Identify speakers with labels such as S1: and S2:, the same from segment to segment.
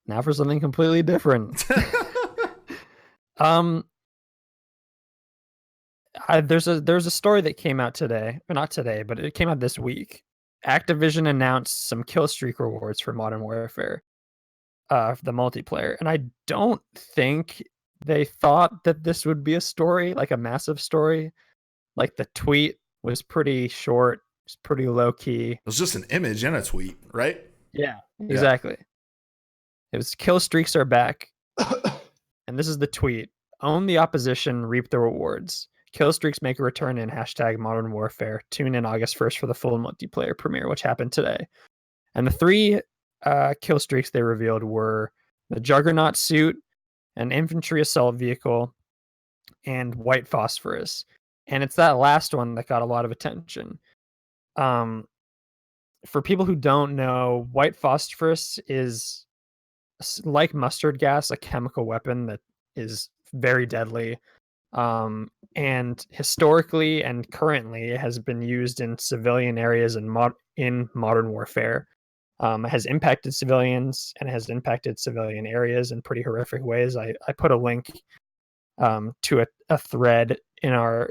S1: Now for something completely different. um, there's a story that came out today, or not today, but it came out this week. Activision announced some kill streak rewards for Modern Warfare, for the multiplayer, and I don't think they thought that this would be a story, like a massive story. Like the tweet was pretty short, it's pretty low key.
S2: It was just an image and a tweet, right?
S1: Yeah,
S2: Yeah.
S1: exactly. It was kill streaks are back. And this is the tweet. Own the opposition, reap the rewards. Kill streaks make a return in hashtag Modern Warfare. Tune in August 1st for the full multiplayer premiere, which happened today. And the three kill streaks they revealed were the Juggernaut suit, an infantry assault vehicle, and white phosphorus. And it's that last one that got a lot of attention. For people who don't know, white phosphorus is like mustard gas, a chemical weapon that is very deadly. And historically and currently it has been used in civilian areas in modern warfare. It has impacted civilians and has impacted civilian areas in pretty horrific ways. I put a link to a thread in our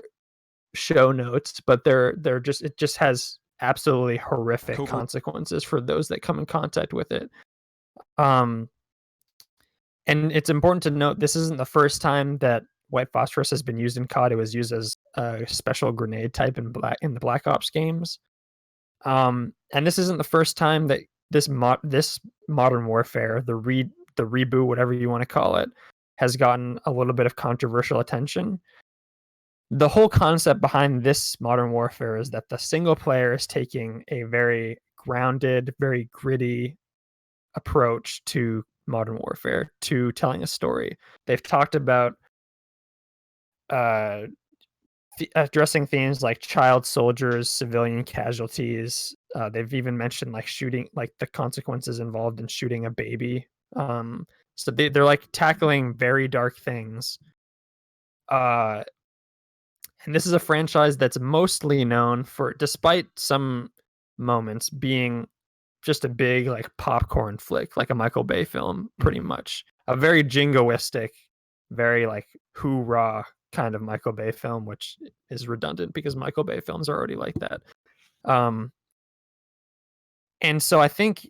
S1: show notes, but it just has absolutely horrific
S2: Cool.
S1: consequences for those that come in contact with it. And it's important to note this isn't the first time that white phosphorus has been used in COD. It was used as a special grenade type in the Black Ops games. And this isn't the first time that this Modern Warfare, the reboot, whatever you want to call it, has gotten a little bit of controversial attention. The whole concept behind this Modern Warfare is that the single player is taking a very grounded, very gritty approach to Modern Warfare, to telling a story. They've talked about addressing themes like child soldiers, civilian casualties. They've even mentioned like shooting, like the consequences involved in shooting a baby. So they're like tackling very dark things. And this is a franchise that's mostly known for, despite some moments, being just a big like popcorn flick, like a Michael Bay film, pretty much. A very jingoistic, very like hoorah kind of Michael Bay film, which is redundant because Michael Bay films are already like that. And so I think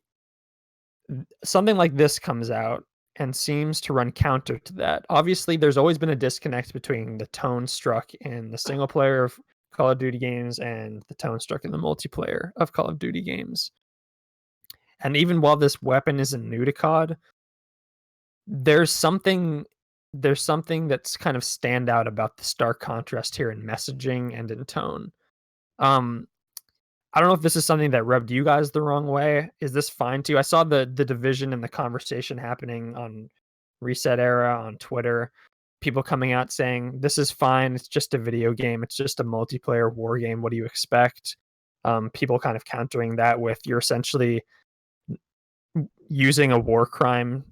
S1: something like this comes out and seems to run counter to that. Obviously, there's always been a disconnect between the tone struck in the single player of Call of Duty games and the tone struck in the multiplayer of Call of Duty games. And even while this weapon isn't new to COD, there's something that's kind of stand out about the stark contrast here in messaging and in tone. I don't know if this is something that rubbed you guys the wrong way. Is this fine to you? I saw the division and the conversation happening on Reset Era on Twitter. People coming out saying this is fine. It's just a video game. It's just a multiplayer war game. What do you expect? People kind of countering that with you're essentially using a war crime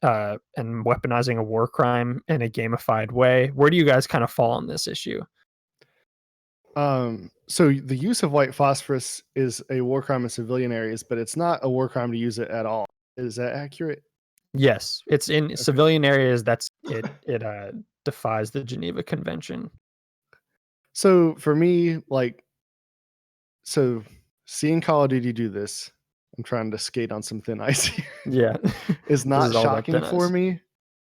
S1: and weaponizing a war crime in a gamified way. Where do you guys kind of fall on this issue?
S3: So the use of white phosphorus is a war crime in civilian areas, but it's not a war crime to use it at all. Is that accurate?
S1: Yes, it's in civilian areas. It defies the Geneva Convention.
S3: So for me, seeing Call of Duty do this, I'm trying to skate on some thin ice here.
S1: Yeah,
S3: is not shocking for me,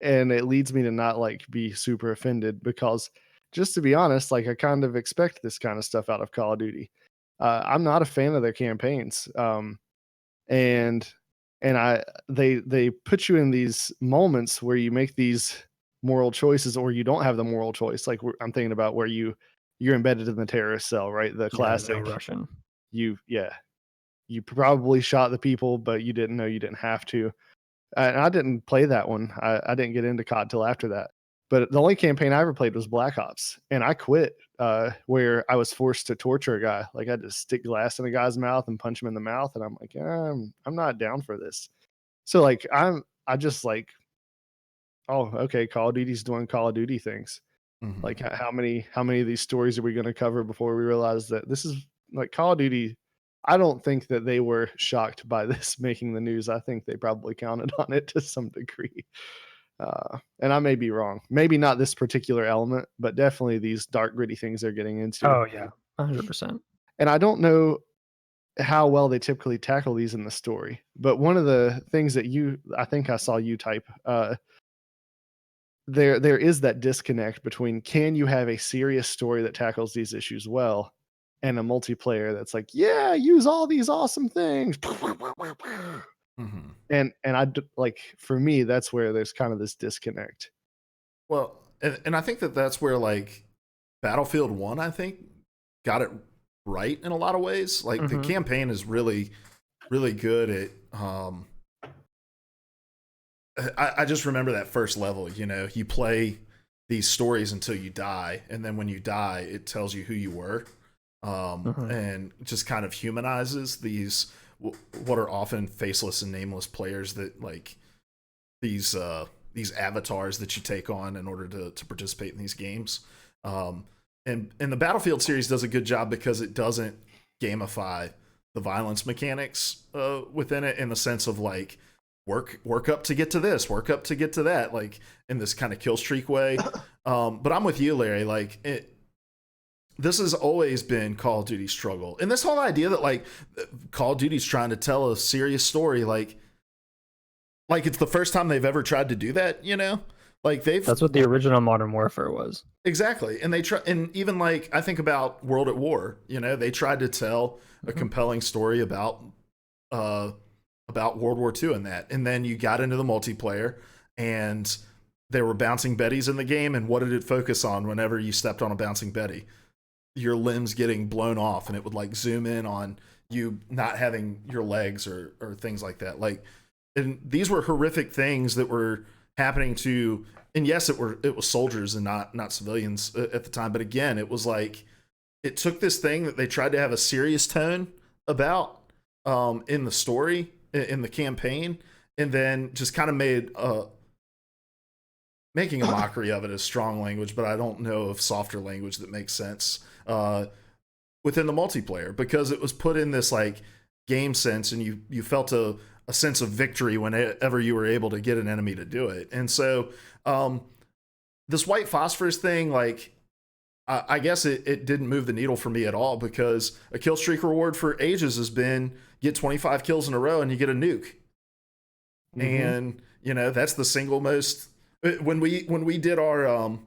S3: and it leads me to not be super offended because, just to be honest, I kind of expect this kind of stuff out of Call of Duty. I'm not a fan of their campaigns, and they put you in these moments where you make these moral choices, or you don't have the moral choice. I'm thinking about where you're embedded in the terrorist cell, right? The classic
S1: Russian.
S3: You probably shot the people, but you didn't know you didn't have to. And I didn't play that one. I didn't get into COD till after that. But the only campaign I ever played was Black Ops, and I quit where I was forced to torture a guy. I had to stick glass in a guy's mouth and punch him in the mouth, and I'm like, I'm not down for this. So oh, okay, Call of Duty's doing Call of Duty things. Mm-hmm. How many of these stories are we going to cover before we realize that this is Call of Duty? I don't think that they were shocked by this making the news. I think they probably counted on it to some degree. And I may be wrong. Maybe not this particular element, but definitely these dark, gritty things they're getting into.
S1: Oh, yeah, 100%.
S3: And I don't know how well they typically tackle these in the story, but one of the things that I think I saw you type, there is that disconnect between, can you have a serious story that tackles these issues well, and a multiplayer that's like, yeah, use all these awesome things.
S2: Mm-hmm.
S3: And like, for me, that's where there's kind of this disconnect.
S2: Well, and I think that's where like Battlefield 1, I think, got it right in a lot of ways. Like the campaign is really, really good at I just remember that first level, you play these stories until you die, and then when you die, it tells you who you were. And just kind of humanizes these what are often faceless and nameless players, that like these avatars that you take on in order to participate in these games. And the Battlefield series does a good job because it doesn't gamify the violence mechanics within it, in the sense of like work up to get to this, work up to get to that, like in this kind of kill streak way. But I'm with you, Larry. Like this has always been Call of Duty's struggle, and this whole idea that like Call of Duty's trying to tell a serious story, like it's the first time they've ever tried to do that, Like that's
S1: what the original Modern Warfare was.
S2: Exactly. And and even like I think about World at War, they tried to tell a compelling story about World War II in that. And then you got into the multiplayer, and there were bouncing Bettys in the game, and what did it focus on whenever you stepped on a bouncing Betty? Your limbs getting blown off, and it would like zoom in on you not having your legs or things like that. Like, and these were horrific things that were happening to, and yes, it was soldiers and not civilians at the time. But again, it was like, it took this thing that they tried to have a serious tone about in the story, in the campaign, and then just kind of made making a mockery of it is strong language, but I don't know of softer language that makes sense within the multiplayer, because it was put in this like game sense, and you felt a sense of victory whenever you were able to get an enemy to do it. And so this white phosphorus thing, like I guess it didn't move the needle for me at all, because a kill streak reward for ages has been get 25 kills in a row and you get a nuke. And that's the single most, when we did our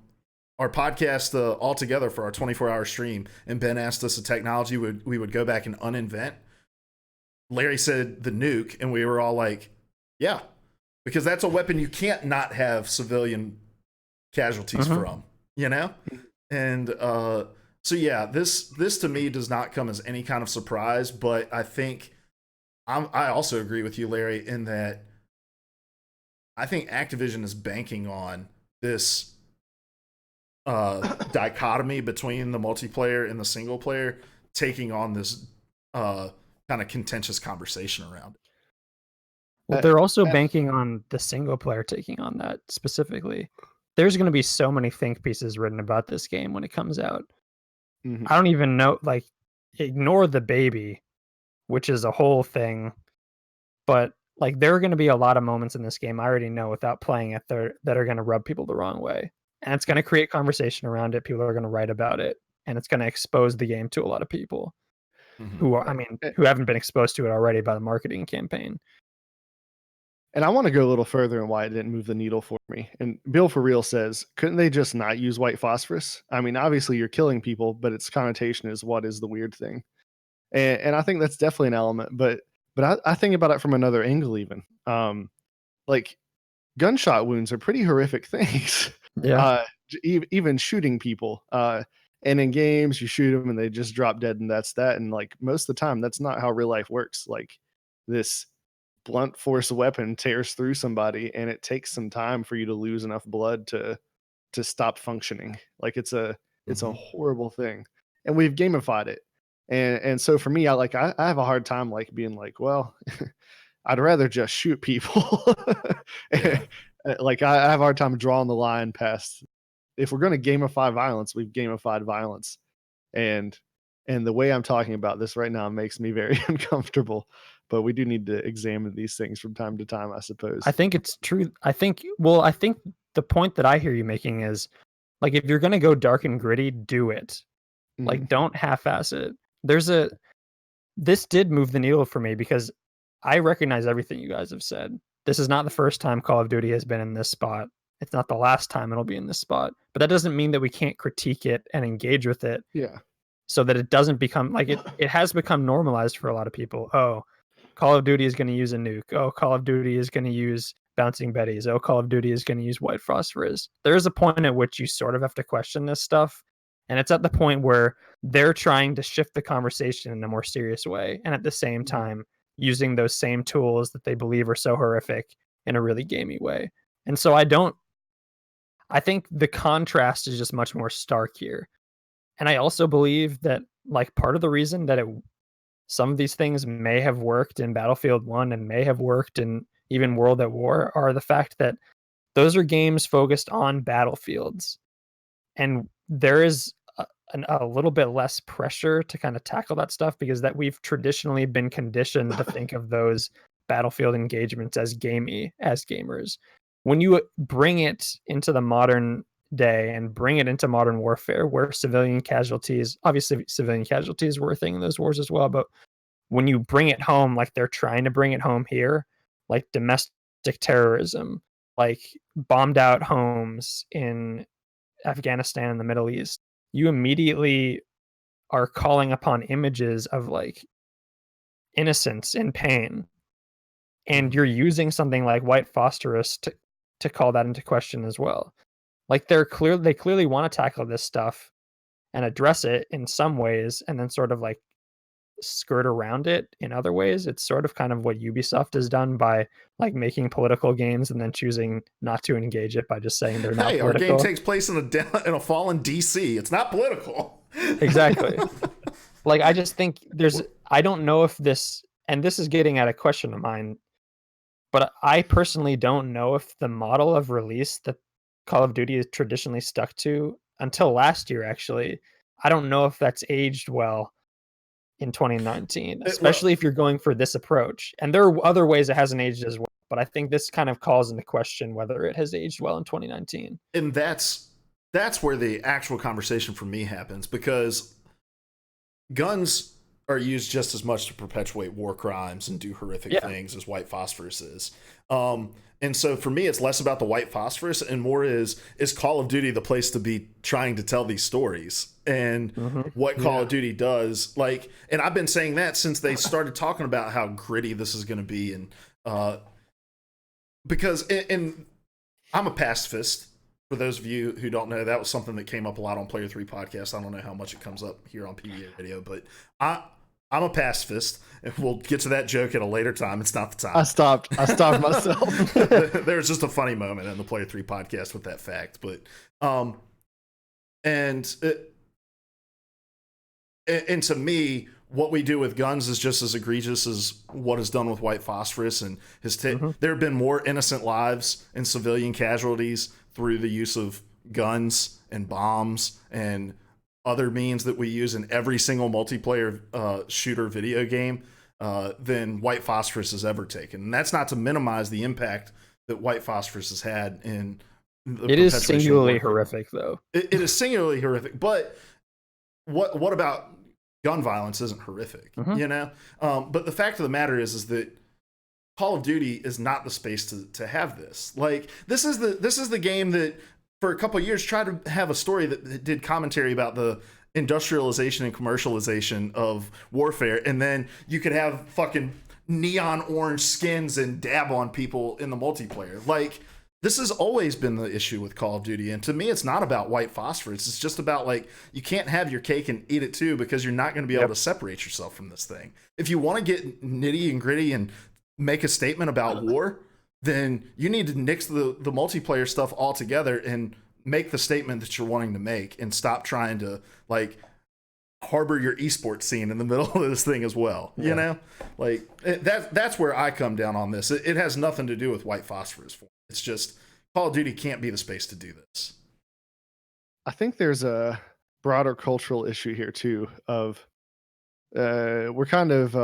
S2: podcast all together for our 24-hour stream, and Ben asked us a technology we would go back and uninvent, Larry said the nuke, and we were all like, yeah, because that's a weapon you can't not have civilian casualties from, And so yeah, this to me does not come as any kind of surprise, but I think I also agree with you, Larry, in that I think Activision is banking on this dichotomy between the multiplayer and the single player taking on this kind of contentious conversation around it.
S1: Well, they're also banking on the single player taking on that specifically. There's going to be so many think pieces written about this game when it comes out. I don't even know, like, ignore the baby, which is a whole thing, but like there are going to be a lot of moments in this game I already know without playing it that are going to rub people the wrong way, and it's going to create conversation around it. People are going to write about it, and it's going to expose the game to a lot of people who haven't been exposed to it already by the marketing campaign.
S3: And I want to go a little further on why it didn't move the needle for me. And Bill for Real says, couldn't they just not use white phosphorus? I mean, obviously you're killing people, but its connotation is what is the weird thing. And I think that's definitely an element, but I think about it from another angle even. Like gunshot wounds are pretty horrific things.
S1: Yeah.
S3: Even shooting people. And in games, you shoot them and they just drop dead, and that's that. And like most of the time, that's not how real life works. Like this blunt force weapon tears through somebody, and it takes some time for you to lose enough blood to stop functioning. Like it's a horrible thing, and we've gamified it. And so for me, I have a hard time like being like, well, I'd rather just shoot people.
S2: Yeah.
S3: Like I have a hard time drawing the line past, if we're going to gamify violence, we've gamified violence. And And the way I'm talking about this right now makes me very uncomfortable. But we do need to examine these things from time to time, I suppose.
S1: I think it's true. I think the point that I hear you making is, like, if you're going to go dark and gritty, do it. Like, don't half-ass it. This did move the needle for me because I recognize everything you guys have said. This is not the first time Call of Duty has been in this spot. It's not the last time it'll be in this spot. But that doesn't mean that we can't critique it and engage with it.
S3: Yeah.
S1: So that it doesn't become like it has become normalized for a lot of people. Oh, Call of Duty is going to use a nuke. Oh, Call of Duty is going to use bouncing betties. Oh, Call of Duty is going to use white phosphorus. There is a point at which you sort of have to question this stuff. And it's at the point where they're trying to shift the conversation in a more serious way. And at the same time, using those same tools that they believe are so horrific in a really gamey way. And so I think the contrast is just much more stark here. And I also believe that, like, part of the reason that some of these things may have worked in Battlefield 1 and may have worked in even World at War are the fact that those are games focused on battlefields. And there is a little bit less pressure to kind of tackle that stuff because that we've traditionally been conditioned to think of those battlefield engagements as gamey as gamers. When you bring it into the modern day and bring it into modern warfare where civilian casualties, obviously civilian casualties were a thing in those wars as well, but when you bring it home like they're trying to bring it home here, like domestic terrorism, like bombed out homes in Afghanistan and the Middle East, you immediately are calling upon images of, like, innocence and pain. And you're using something like white phosphorus to call that into question as well. Like, they clearly want to tackle this stuff and address it in some ways and then sort of, like, skirt around it in other ways. It's sort of kind of what Ubisoft has done by, like, making political games and then choosing not to engage it by just saying they're not political.
S2: Our game takes place in a fallen DC. It's not political.
S1: Exactly. Like, I just think I don't know if this, and this is getting at a question of mine, but I personally don't know if the model of release that Call of Duty has traditionally stuck to until last year, actually, I don't know if that's aged well in 2019, especially if you're going for this approach. And there are other ways it hasn't aged as well, but I think this kind of calls into question whether it has aged well in 2019.
S2: And that's where the actual conversation for me happens, because guns are used just as much to perpetuate war crimes and do horrific things as white phosphorus is. And so for me, it's less about the white phosphorus and more is Call of Duty the place to be trying to tell these stories and what Call of Duty does. Like, and I've been saying that since they started talking about how gritty this is going to be. And because I'm a pacifist. For those of you who don't know, that was something that came up a lot on Player 3 podcast. I don't know how much it comes up here on PvA Radio, but I'm a pacifist, and we'll get to that joke at a later time. It's not the time.
S3: I stopped myself.
S2: There's just a funny moment in the Player 3 podcast with that fact, but and to me, what we do with guns is just as egregious as what is done with white phosphorus. And there have been more innocent lives and civilian casualties through the use of guns and bombs and other means that we use in every single multiplayer shooter video game than white phosphorus has ever taken. And that's not to minimize the impact that white phosphorus has had in the
S1: It is singularly horrific, though.
S2: It is singularly horrific, but what about gun violence isn't horrific, you know? But the fact of the matter is that Call of Duty is not the space to have this. Like, this is the game that for a couple of years tried to have a story that did commentary about the industrialization and commercialization of warfare, and then you could have fucking neon orange skins and dab on people in the multiplayer. Like, this has always been the issue with Call of Duty, and to me, it's not about white phosphorus. It's just about, like, you can't have your cake and eat it too, because you're not going to be able to separate yourself from this thing. If you want to get nitty and gritty and make a statement about war, then you need to nix the multiplayer stuff altogether and make the statement that you're wanting to make, and stop trying to, like, harbor your esports scene in the middle of this thing as well. You know, like, that's where I come down on this. It has nothing to do with white phosphorus. It's just Call of Duty can't be the space to do this.
S3: I think there's a broader cultural issue here too of we're kind of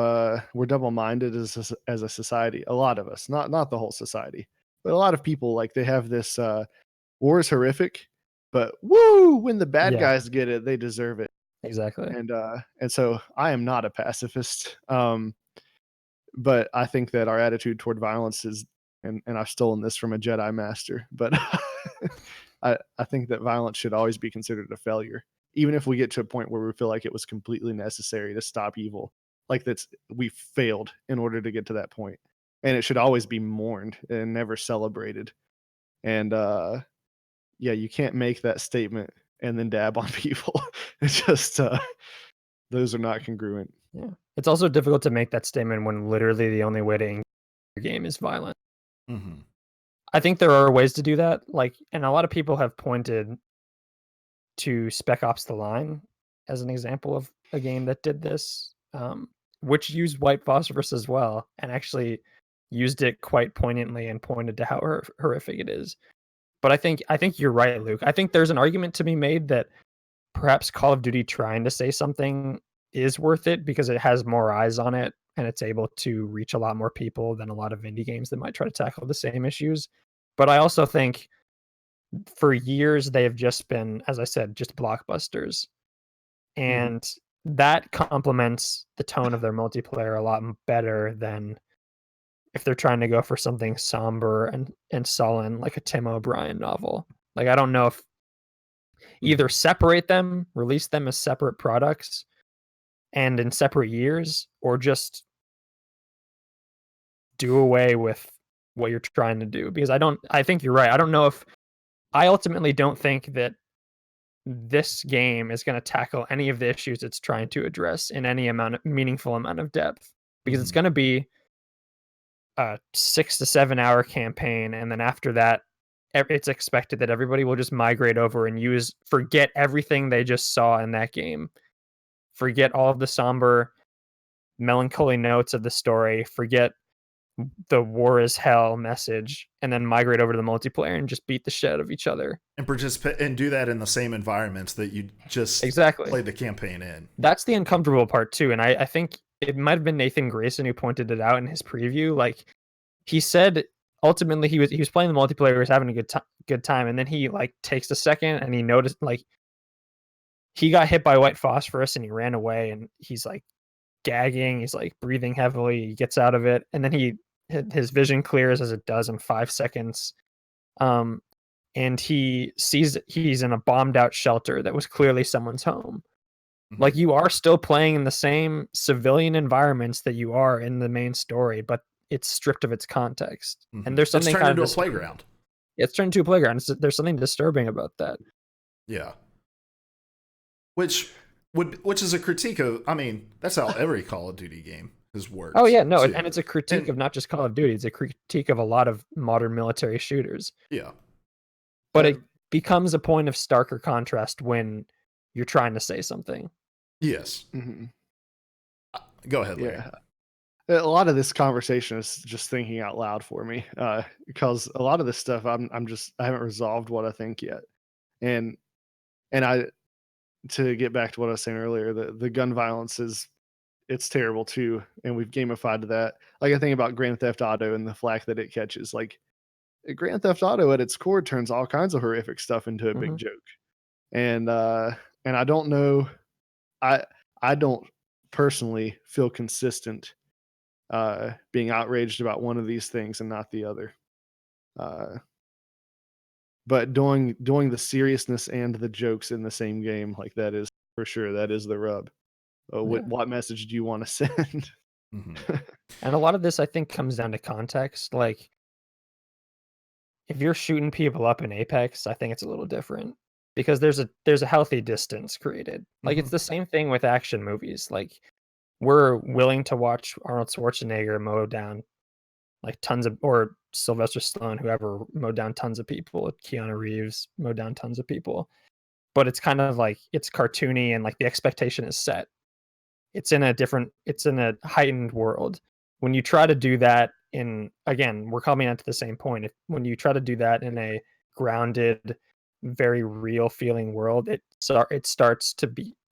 S3: we're double-minded as a society. A lot of us, not the whole society, but a lot of people, like, they have this war is horrific, but woo, when the bad guys get it, they deserve it.
S1: Exactly.
S3: And so I am not a pacifist. But I think that our attitude toward violence is, and I've stolen this from a Jedi master, but I think that violence should always be considered a failure, even if we get to a point where we feel like it was completely necessary to stop evil. Like we failed in order to get to that point, and it should always be mourned and never celebrated. And yeah, you can't make that statement and then dab on people. It's just those are not congruent.
S1: Yeah. It's also difficult to make that statement when literally the only way to engage your game is violent.
S2: Mm-hmm.
S1: I think there are ways to do that. Like, and a lot of people have pointed to Spec Ops: The Line as an example of a game that did this, which used white phosphorus as well, and actually used it quite poignantly and pointed to how horrific it is. But I think you're right, Luke. I think there's an argument to be made that perhaps Call of Duty trying to say something is worth it because it has more eyes on it and it's able to reach a lot more people than a lot of indie games that might try to tackle the same issues. But I also think for years they have just been, as I said, just blockbusters. And that complements the tone of their multiplayer a lot better than if they're trying to go for something somber and sullen like a Tim O'Brien novel. Like, I don't know if either separate them, release them as separate products and in separate years, or just do away with what you're trying to do. Because I think you're right. I ultimately don't think that this game is going to tackle any of the issues it's trying to address in any meaningful amount of depth, because it's going to be a 6 to 7 hour campaign. And then after that, it's expected that everybody will just migrate over and forget everything they just saw in that game. Forget all of the somber, melancholy notes of the story. Forget the war is hell message, and then migrate over to the multiplayer and just beat the shit out of each other
S2: and participate and do that in the same environments that you just played the campaign in.
S1: That's the uncomfortable part too. And I think it might have been Nathan Grayson who pointed it out in his preview. Like, he said ultimately he was playing the multiplayer, he was having a good time, and then he like takes a second and he noticed, like, he got hit by white phosphorus and he ran away, and he's like gagging, he's like breathing heavily, he gets out of it, and then his vision clears as it does in 5 seconds. And he sees he's in a bombed out shelter that was clearly someone's home. Like, you are still playing in the same civilian environments that you are in the main story, but it's stripped of its context. And there's something
S2: kind of into a playground.
S1: It's turned into a playground. There's something disturbing about that.
S2: Yeah. Which is a critique of, I mean, that's how every Call of Duty game has worked.
S1: Oh yeah, no, and it's a critique of not just Call of Duty, it's a critique of a lot of modern military shooters.
S2: Yeah.
S1: But it becomes a point of starker contrast when you're trying to say something.
S2: Yes. Go ahead, Larry.
S3: Yeah. A lot of this conversation is just thinking out loud for me, because a lot of this stuff I haven't resolved what I think yet. And to get back to what I was saying earlier, the gun violence it's terrible too, and we've gamified that. Like, I think about Grand Theft Auto and the flack that it catches. Like, Grand Theft Auto at its core turns all kinds of horrific stuff into a big joke. And I don't know, I don't personally feel consistent being outraged about one of these things and not the other. But doing the seriousness and the jokes in the same game, like, that is for sure, that is the rub. What message do you want to send?
S1: And a lot of this, I think, comes down to context. Like, if you're shooting people up in Apex, I think it's a little different because there's a healthy distance created. Like, it's the same thing with action movies. Like, we're willing to watch Arnold Schwarzenegger mow down like or Sylvester Stallone, whoever, mow down tons of people. Keanu Reeves mow down tons of people. But it's kind of like, it's cartoony and like the expectation is set. It's in a heightened world. When you try to do that again, we're coming out to the same point. When you try to do that in a grounded, very real feeling world, it starts to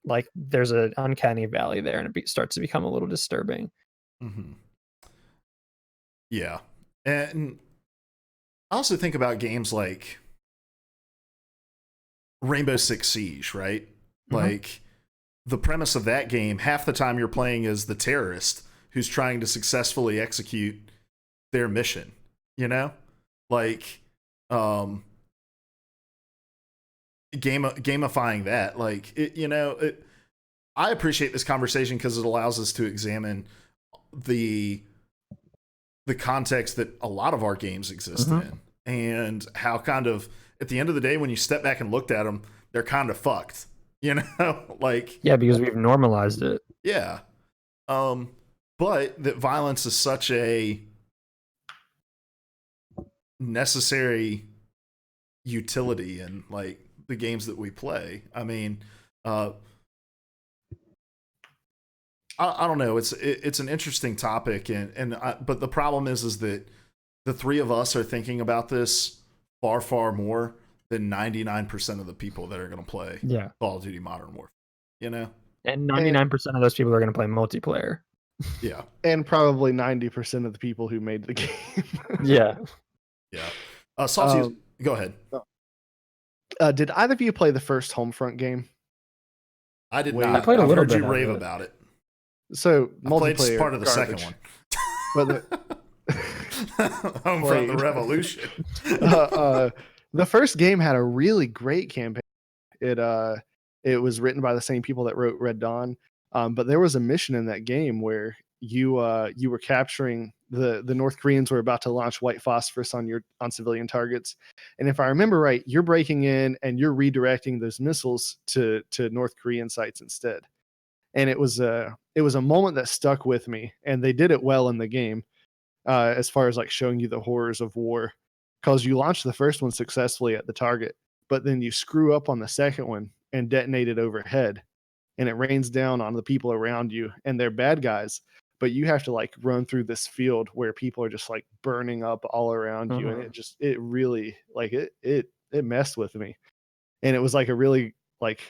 S1: like there's an uncanny valley there, and it starts to become a little disturbing.
S2: Mm-hmm. Yeah. And I also think about games like Rainbow Six Siege, right? Mm-hmm. Like the premise of that game, half the time you're playing as the terrorist who's trying to successfully execute their mission, you know? Like, gamifying that, like, I appreciate this conversation because it allows us to examine the context that a lot of our games exist in, and how kind of at the end of the day, when you step back and looked at them, they're kind of fucked, you know? Like,
S1: yeah, because we've normalized it.
S2: Yeah. But that violence is such a necessary utility in like the games that we play. I mean, I don't know. It's an interesting topic, but the problem is that the three of us are thinking about this far more than 99% of the people that are going to play Call of Duty Modern Warfare. You know,
S1: and 99% of those people are going to play multiplayer.
S2: Yeah,
S3: and probably 90% of the people who made the game.
S1: Yeah.
S2: Salty, go ahead.
S3: Did either of you play the first Homefront game?
S2: I did not.
S1: I played a little bit.
S2: I've heard you rave about it.
S3: So
S2: multiplayer played part of the
S3: garbage.
S2: Second one.
S3: But
S2: Homefront: The Revolution.
S3: The first game had a really great campaign. It was written by the same people that wrote Red Dawn. But there was a mission in that game where you were capturing the North Koreans were about to launch white phosphorus on civilian targets. And if I remember right, you're breaking in and you're redirecting those missiles to North Korean sites instead. And it was a moment that stuck with me, and they did it well in the game, as far as like showing you the horrors of war, because you launched the first one successfully at the target, but then you screw up on the second one and detonate it overhead, and it rains down on the people around you, and they're bad guys, but you have to like run through this field where people are just like burning up all around you, and it really like it messed with me, and it was like a really like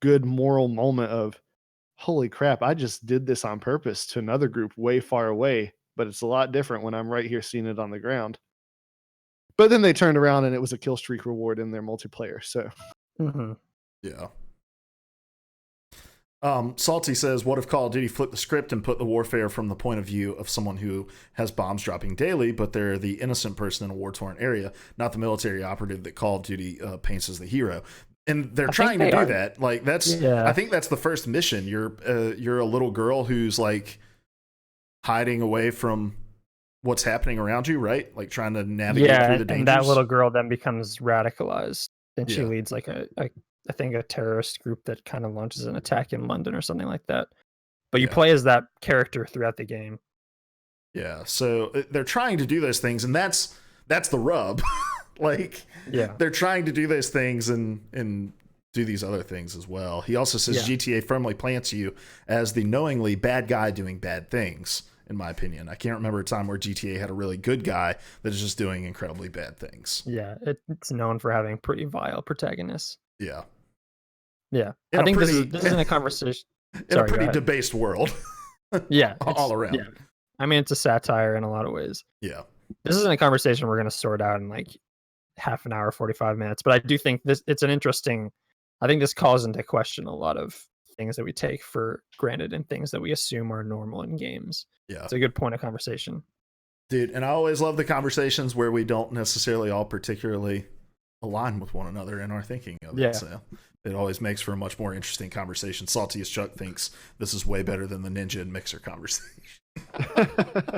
S3: good moral moment of, holy crap, I just did this on purpose to another group way far away, but it's a lot different when I'm right here seeing it on the ground. But then they turned around and it was a kill streak reward in their multiplayer. So,
S2: yeah. Salty says, what if Call of Duty flipped the script and put the warfare from the point of view of someone who has bombs dropping daily, but they're the innocent person in a war-torn area, not the military operative that Call of Duty paints as the hero? And they're trying to do that. Like I think that's the first mission. You're a little girl who's like hiding away from what's happening around you, right? Like trying to navigate through the dangers.
S1: And that little girl then becomes radicalized, and she leads like I think a terrorist group that kind of launches an attack in London or something like that. But you play as that character throughout the game.
S2: Yeah, so they're trying to do those things, and that's the rub. Like, they're trying to do those things and do these other things as well. He also says GTA firmly plants you as the knowingly bad guy doing bad things, in my opinion. I can't remember a time where GTA had a really good guy that is just doing incredibly bad things.
S1: Yeah, it's known for having pretty vile protagonists.
S2: Yeah.
S1: Yeah. I think this isn't a conversation.
S2: In a pretty debased world. All around. Yeah.
S1: I mean, it's a satire in a lot of ways.
S2: Yeah.
S1: This isn't a conversation we're going to sort out in like half an hour, 45 minutes, but I do think it's an interesting, I think this calls into question a lot of things that we take for granted and things that we assume are normal in games.
S2: Yeah.
S1: It's a good point of conversation.
S2: Dude, and I always love the conversations where we don't necessarily all particularly align with one another in our thinking of it. So it always makes for a much more interesting conversation. Salty as Chuck thinks this is way better than the Ninja and Mixer conversation.